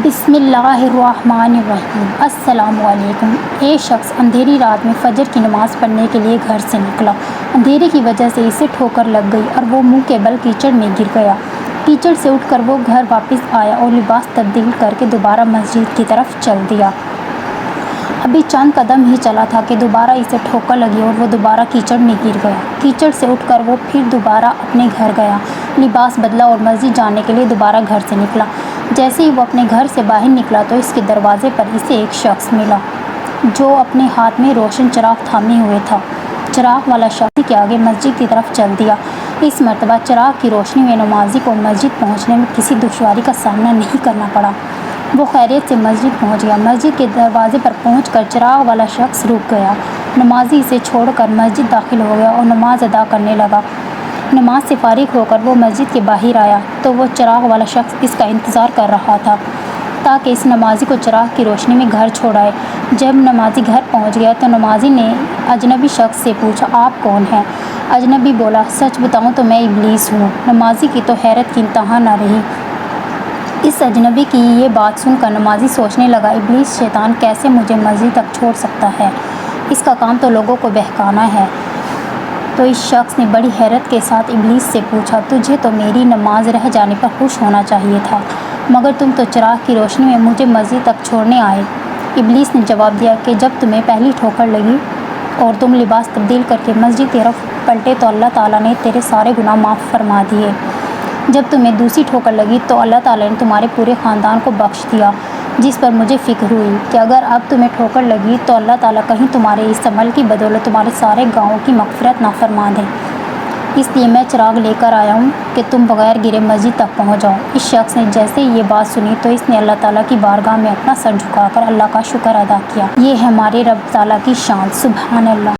بسم اللہ الرحمن الرحیم۔ السلام علیکم۔ ایک شخص اندھیری رات میں فجر کی نماز پڑھنے کے لیے گھر سے نکلا۔ اندھیرے کی وجہ سے اسے ٹھوکر لگ گئی اور وہ منہ کے بل کیچڑ میں گر گیا۔ کیچڑ سے اٹھ کر وہ گھر واپس آیا اور لباس تبدیل کر کے دوبارہ مسجد کی طرف چل دیا۔ ابھی چند قدم ہی چلا تھا کہ دوبارہ اسے ٹھوکر لگی اور وہ دوبارہ کیچڑ میں گر گیا۔ کیچڑ سے اٹھ کر وہ پھر دوبارہ اپنے گھر گیا، لباس بدلا اور مسجد جانے کے لیے دوبارہ گھر سے نکلا۔ جیسے ہی وہ اپنے گھر سے باہر نکلا تو اس کے دروازے پر اسے ایک شخص ملا جو اپنے ہاتھ میں روشن چراغ تھامے ہوئے تھا۔ چراغ والا شخص کے آگے مسجد کی طرف چل دیا۔ اس مرتبہ چراغ کی روشنی میں نمازی کو مسجد پہنچنے میں کسی دشواری کا سامنا نہیں کرنا پڑا۔ وہ خیریت سے مسجد پہنچ گیا۔ مسجد کے دروازے پر پہنچ کر چراغ والا شخص رک گیا۔ نمازی اسے چھوڑ کر مسجد داخل ہو گیا اور نماز ادا کرنے لگا۔ نماز سے فارغ ہو کر وہ مسجد کے باہر آیا تو وہ چراغ والا شخص اس کا انتظار کر رہا تھا تاکہ اس نمازی کو چراغ کی روشنی میں گھر چھوڑائے۔ جب نمازی گھر پہنچ گیا تو نمازی نے اجنبی شخص سے پوچھا، آپ کون ہیں؟ اجنبی بولا، سچ بتاؤں تو میں ابلیس ہوں۔ نمازی کی تو حیرت کی انتہا نہ رہی۔ اس اجنبی کی یہ بات سن کر نمازی سوچنے لگا، ابلیس شیطان کیسے مجھے مسجد تک چھوڑ سکتا ہے؟ اس کا کام تو لوگوں کو بہکانا ہے۔ تو اس شخص نے بڑی حیرت کے ساتھ ابلیس سے پوچھا، تجھے تو میری نماز رہ جانے پر خوش ہونا چاہیے تھا، مگر تم تو چراغ کی روشنی میں مجھے مسجد تک چھوڑنے آئے۔ ابلیس نے جواب دیا کہ جب تمہیں پہلی ٹھوکر لگی اور تم لباس تبدیل کر کے مسجد کی طرف پلٹے تو اللہ تعالیٰ نے تیرے سارے گناہ معاف فرما دیے۔ جب تمہیں دوسری ٹھوکر لگی تو اللہ تعالیٰ نے تمہارے پورے خاندان کو بخش دیا، جس پر مجھے فکر ہوئی کہ اگر اب تمہیں ٹھوکر لگی تو اللہ تعالیٰ کہیں تمہارے اس عمل کی بدولت تمہارے سارے گناہوں کی مغفرت نہ فرما دے۔ اس لیے میں چراغ لے کر آیا ہوں کہ تم بغیر گرے مسجد تک پہنچ جاؤ۔ اس شخص نے جیسے ہی یہ بات سنی تو اس نے اللہ تعالیٰ کی بارگاہ میں اپنا سر جھکا کر اللہ کا شکر ادا کیا۔ یہ ہے ہمارے رب تعالیٰ کی شان، سبحان اللہ۔